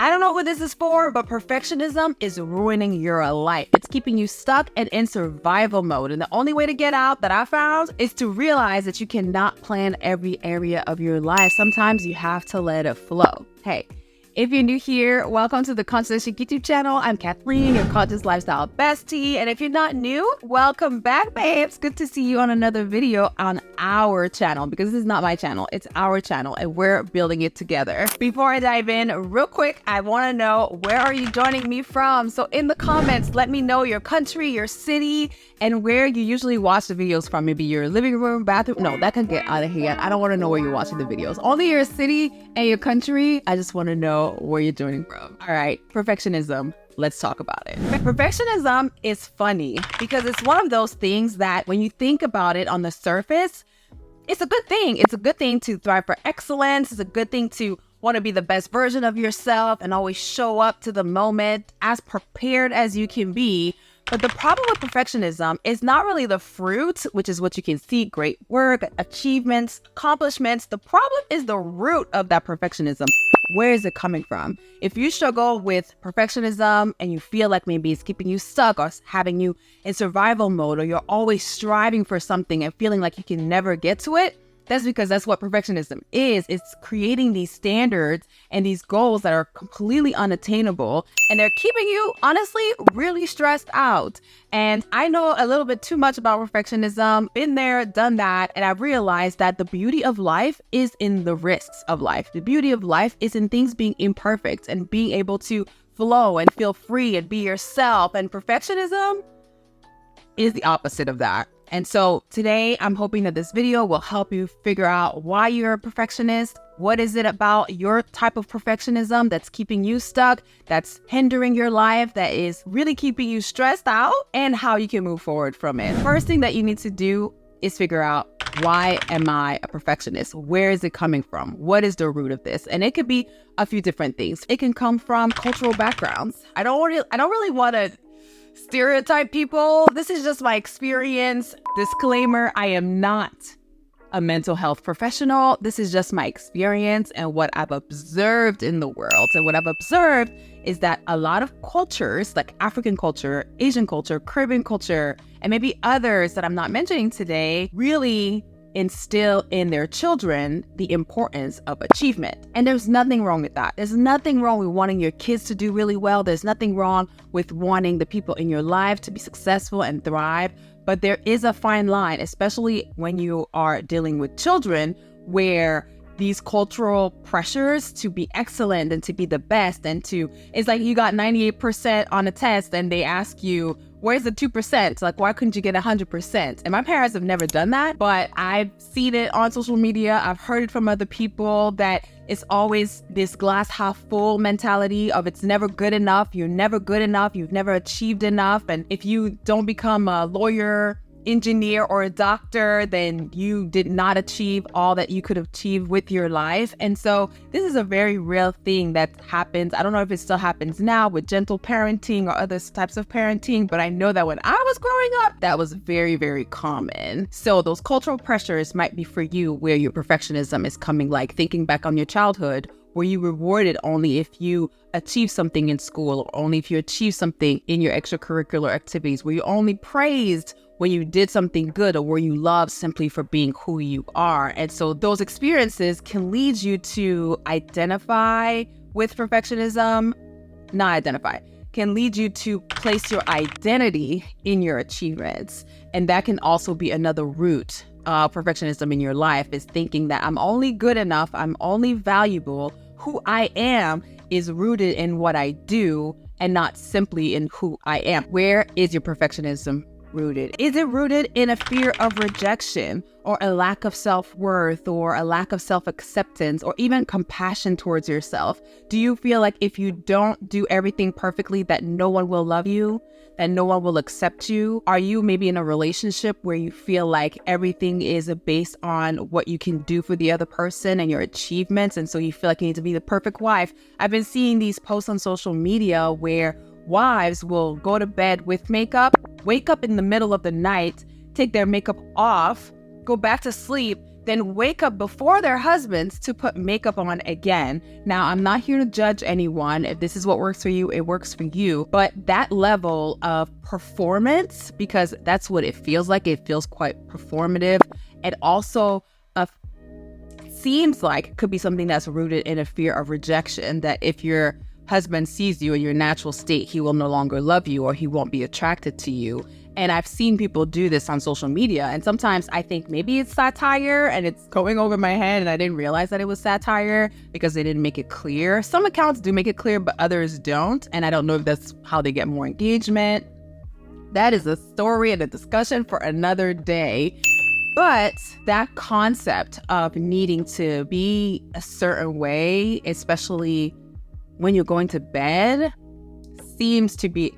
I don't know who this is for, but perfectionism is ruining your life. It's keeping you stuck and in survival mode. And the only way to get out that I found is to realize that you cannot plan every area of your life. Sometimes you have to let it flow. Hey, if you're new here, welcome to the Conscious Chic YouTube channel. I'm Kathleen, your conscious lifestyle bestie. And if you're not new, welcome back, babes. Good to see you on another video on our channel, because this is not my channel, it's our channel and we're building it together. Before I dive in, real quick, I want to know, where are you joining me from? So in the comments, let me know your country, your city, and where you usually watch the videos from. Maybe your living room, bathroom. No, that can get out of hand. I don't want to know where you're watching the videos. Only your city and your country. I just want to know where you're joining from. All right, perfectionism. Let's talk about it. Perfectionism is funny because it's one of those things that when you think about it on the surface, it's a good thing. It's a good thing to thrive for excellence. It's a good thing to want to be the best version of yourself and always show up to the moment as prepared as you can be. But the problem with perfectionism is not really the fruit, which is what you can see, great work, achievements, accomplishments. The problem is the root of that perfectionism. Where is it coming from? If you struggle with perfectionism and you feel like maybe it's keeping you stuck or having you in survival mode, or you're always striving for something and feeling like you can never get to it, that's because that's what perfectionism is. It's creating these standards and these goals that are completely unattainable, and they're keeping you, honestly, really stressed out. And I know a little bit too much about perfectionism, been there, done that, and I've realized that the beauty of life is in the risks of life. The beauty of life is in things being imperfect and being able to flow and feel free and be yourself. And perfectionism is the opposite of that. And so today I'm hoping that this video will help you figure out why you're a perfectionist. What is it about your type of perfectionism that's keeping you stuck, that's hindering your life, that is really keeping you stressed out, and how you can move forward from it. First thing that you need to do is figure out, why am I a perfectionist? Where is it coming from? What is the root of this? And it could be a few different things. It can come from cultural backgrounds. I don't really want to stereotype people. This is just my experience. Disclaimer, I am not a mental health professional. This is just my experience and what I've observed in the world. And what I've observed is that a lot of cultures, like African culture, Asian culture, Caribbean culture, and maybe others that I'm not mentioning today, really instill in their children the importance of achievement. And there's nothing wrong with that. There's nothing wrong with wanting your kids to do really well. There's nothing wrong with wanting the people in your life to be successful and thrive. But there is a fine line, especially when you are dealing with children, where these cultural pressures to be excellent and to be the best and to, it's like you got 98% on a test and they ask you, where's the 2%? Like, why couldn't you get 100%? And my parents have never done that, but I've seen it on social media. I've heard it from other people that it's always this glass half full mentality of it's never good enough. You're never good enough. You've never achieved enough. And if you don't become a lawyer, engineer, or a doctor, then you did not achieve all that you could achieve with your life. And so this is a very real thing that happens. I don't know if it still happens now with gentle parenting or other types of parenting, but I know that when I was growing up, that was very, very common. So those cultural pressures might be for you where your perfectionism is coming, like thinking back on your childhood, were you rewarded only if you achieve something in school, or only if you achieve something in your extracurricular activities? Were you only praised when you did something good, or were you loved simply for being who you are? And so those experiences can lead you to identify with perfectionism, can lead you to place your identity in your achievements. And that can also be another root of perfectionism in your life, is thinking that I'm only good enough, I'm only valuable. Who I am is rooted in what I do and not simply in who I am. Where is your perfectionism rooted? Is it rooted in a fear of rejection, or a lack of self-worth, or a lack of self-acceptance, or even compassion towards yourself? Do you feel like if you don't do everything perfectly, that no one will love you, that no one will accept you? Are you maybe in a relationship where you feel like everything is based on what you can do for the other person and your achievements, and so you feel like you need to be the perfect wife? I've been seeing these posts on social media where wives will go to bed with makeup, wake up in the middle of the night, take their makeup off, go back to sleep, then wake up before their husbands to put makeup on again. Now, I'm not here to judge anyone. If this is what works for you, it works for you. But that level of performance, because that's what it feels like, it feels quite performative. And also seems like it could be something that's rooted in a fear of rejection, that if your husband sees you in your natural state, he will no longer love you or he won't be attracted to you. And I've seen people do this on social media. And sometimes I think maybe it's satire and it's going over my head and I didn't realize that it was satire because they didn't make it clear. Some accounts do make it clear, but others don't. And I don't know if that's how they get more engagement. That is a story and a discussion for another day. But that concept of needing to be a certain way, especially when you're going to bed, seems to be,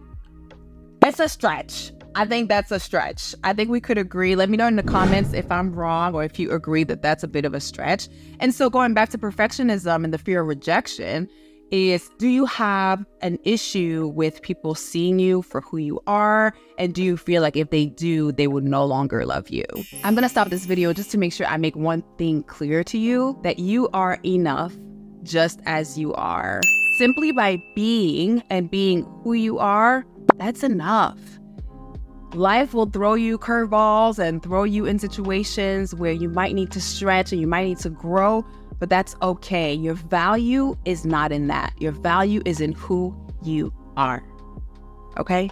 it's a stretch. I think that's a stretch. I think we could agree. Let me know in the comments if I'm wrong or if you agree that that's a bit of a stretch. And so going back to perfectionism and the fear of rejection is, do you have an issue with people seeing you for who you are? And do you feel like if they do, they would no longer love you? I'm gonna stop this video just to make sure I make one thing clear to you, that you are enough just as you are. Simply by being and being who you are, that's enough. Life will throw you curveballs and throw you in situations where you might need to stretch and you might need to grow, but that's okay. Your value is not in that. Your value is in who you are. Okay?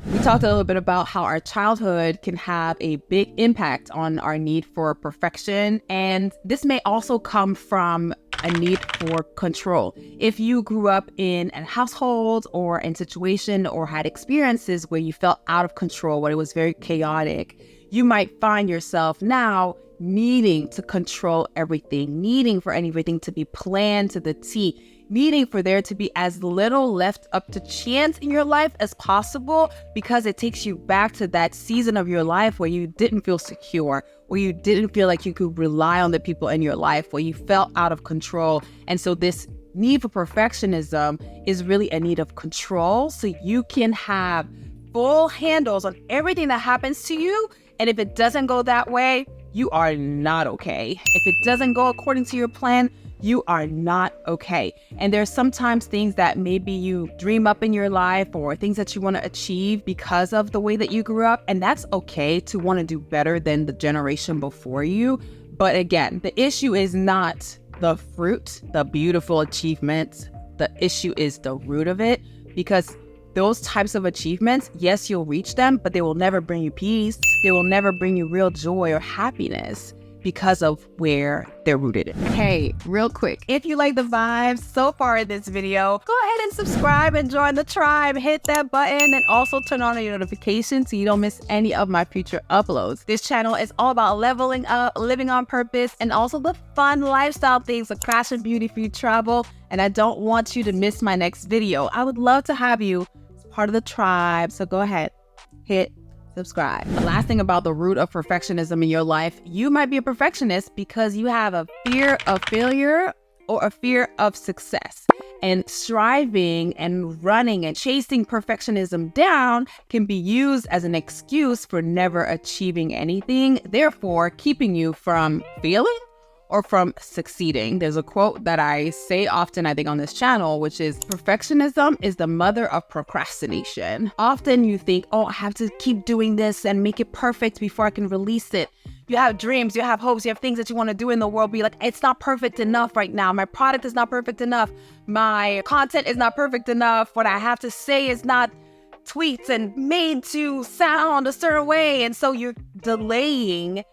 We talked a little bit about how our childhood can have a big impact on our need for perfection. And this may also come from a need for control. If you grew up in a household or in situation or had experiences where you felt out of control, where it was very chaotic, you might find yourself now needing to control everything, needing for everything to be planned to the T, needing for there to be as little left up to chance in your life as possible, because it takes you back to that season of your life where you didn't feel secure, where you didn't feel like you could rely on the people in your life, where you felt out of control. And so this need for perfectionism is really a need of control, so you can have full handles on everything that happens to you. And if it doesn't go that way, you are not okay. If it doesn't go according to your plan, you are not okay. And there's sometimes things that maybe you dream up in your life or things that you want to achieve because of the way that you grew up. And that's okay to want to do better than the generation before you. But again, the issue is not the fruit, the beautiful achievements. The issue is the root of it, because those types of achievements, yes, you'll reach them, but they will never bring you peace. They will never bring you real joy or happiness because of where they're rooted in. Hey, real quick, if you like the vibes so far in this video, go ahead and subscribe and join the tribe. Hit that button and also turn on your notifications so you don't miss any of my future uploads. This channel is all about leveling up, living on purpose, and also the fun lifestyle things like fashion, beauty, food, travel. And I don't want you to miss my next video. I would love to have you as part of the tribe, so go ahead, hit subscribe. The last thing about the root of perfectionism in your life, you might be a perfectionist because you have a fear of failure or a fear of success. And striving and running and chasing perfectionism down can be used as an excuse for never achieving anything, therefore keeping you from failing or from succeeding. There's a quote that I say often, I think, on this channel, which is, perfectionism is the mother of procrastination. Often you think, oh, I have to keep doing this and make it perfect before I can release it. You have dreams, you have hopes, you have things that you want to do in the world, but you're like, it's not perfect enough right now. My product is not perfect enough. My content is not perfect enough. What I have to say is not tweets and made to sound a certain way. And so you're delaying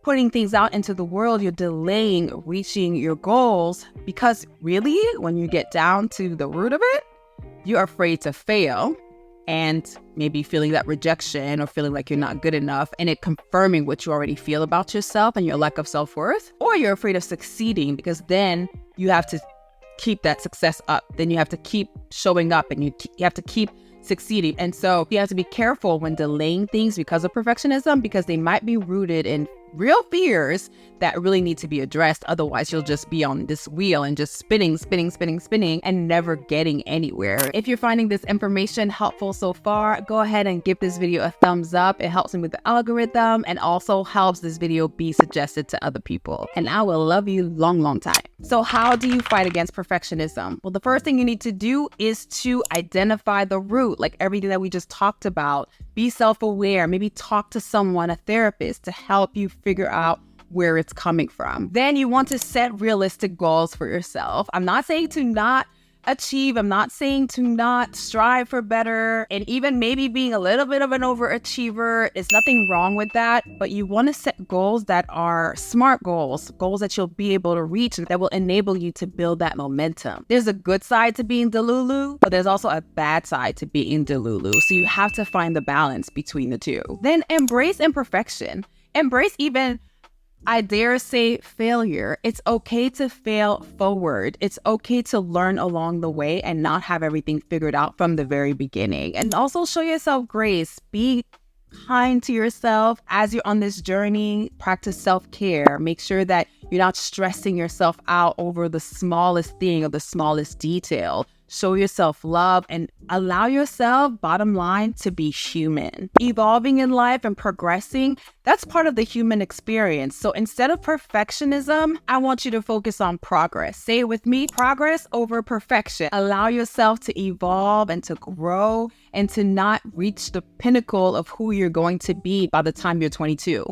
putting things out into the world, you're delaying reaching your goals, because really, when you get down to the root of it, you're afraid to fail and maybe feeling that rejection or feeling like you're not good enough and it confirming what you already feel about yourself and your lack of self-worth. Or you're afraid of succeeding because then you have to keep that success up. Then you have to keep showing up and you have to keep succeeding. And so you have to be careful when delaying things because of perfectionism, because they might be rooted in real fears that really need to be addressed. Otherwise, you'll just be on this wheel and just spinning and never getting anywhere. If you're finding this information helpful so far, go ahead and give this video a thumbs up. It helps me with the algorithm and also helps this video be suggested to other people. And I will love you long time. So how do you fight against perfectionism? Well, the first thing you need to do is to identify the root, like everything that we just talked about. Be self-aware, maybe talk to someone, a therapist, to help you figure out where it's coming from. Then you want to set realistic goals for yourself. I'm not saying to not achieve, I'm not saying to not strive for better, and even maybe being a little bit of an overachiever. There's nothing wrong with that, but you want to set goals that are SMART goals, goals that you'll be able to reach and that will enable you to build that momentum. There's a good side to being delulu, but there's also a bad side to being delulu. So you have to find the balance between the two. Then embrace imperfection. Embrace even, I dare say, failure. It's okay to fail forward. It's okay to learn along the way and not have everything figured out from the very beginning. And also show yourself grace. Be kind to yourself as you're on this journey. Practice self-care. Make sure that you're not stressing yourself out over the smallest thing or the smallest detail. Show yourself love and allow yourself, bottom line, to be human. Evolving in life and progressing, that's part of the human experience. So instead of perfectionism, I want you to focus on progress. Say it with me, progress over perfection. Allow yourself to evolve and to grow and to not reach the pinnacle of who you're going to be by the time you're 22.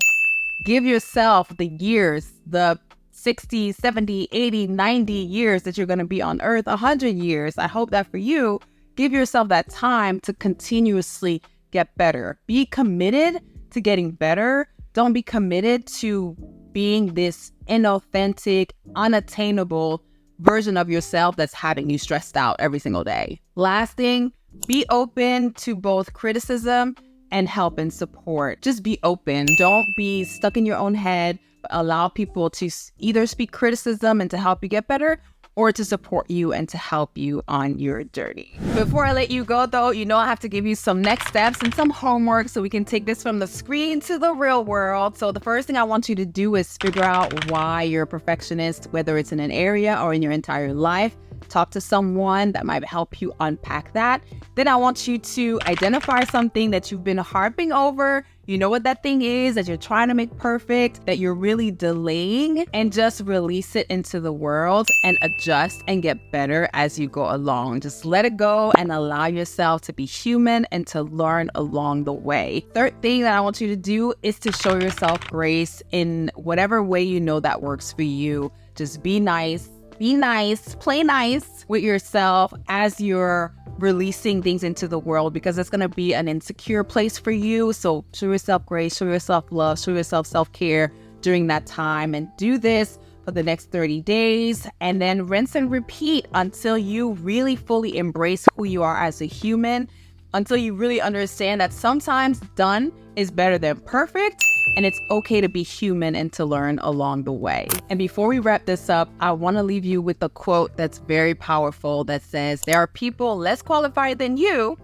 Give yourself the years, the 60, 70, 80, 90 years that you're going to be on earth, 100 years. I hope that for you, give yourself that time to continuously get better. Be committed to getting better. Don't be committed to being this inauthentic, unattainable version of yourself that's having you stressed out every single day. Last thing, be open to both criticism and help and support. Just be open. Don't be stuck in your own head. Allow people to either speak criticism and to help you get better, or to support you and to help you on your journey. Before I let you go though, you know I have to give you some next steps and some homework so we can take this from the screen to the real world. So the first thing I want you to do is figure out why you're a perfectionist, whether it's in an area or in your entire life. Talk to someone that might help you unpack that. Then I want you to identify something that you've been harping over. You know what that thing is that you're trying to make perfect, that you're really delaying, and just release it into the world and adjust and get better as you go along. Just let it go and allow yourself to be human and to learn along the way. Third thing that I want you to do is to show yourself grace in whatever way you know that works for you. Just be nice. Be nice, play nice with yourself as you're releasing things into the world, because it's going to be an insecure place for you. So show yourself grace, show yourself love, show yourself self-care during that time, and do this for the next 30 days and then rinse and repeat until you really fully embrace who you are as a human, until you really understand that sometimes done is better than perfect. And it's okay to be human and to learn along the way. And before we wrap this up, I want to leave you with a quote that's very powerful that says, there are people less qualified than you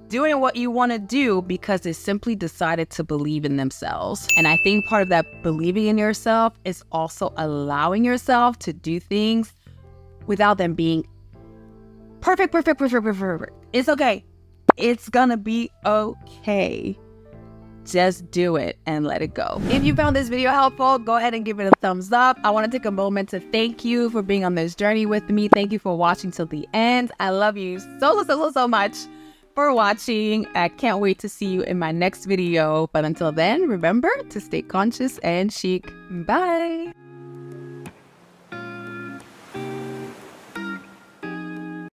doing what you want to do because they simply decided to believe in themselves. And I think part of that believing in yourself is also allowing yourself to do things without them being perfect. It's okay. It's gonna be okay. Just do it and let it go. If you found this video helpful, go ahead and give it a thumbs up. I want to take a moment to thank you for being on this journey with me. Thank you for watching till the end. I love you so much for watching. I can't wait to see you in my next video. But until then, remember to stay conscious and chic. Bye.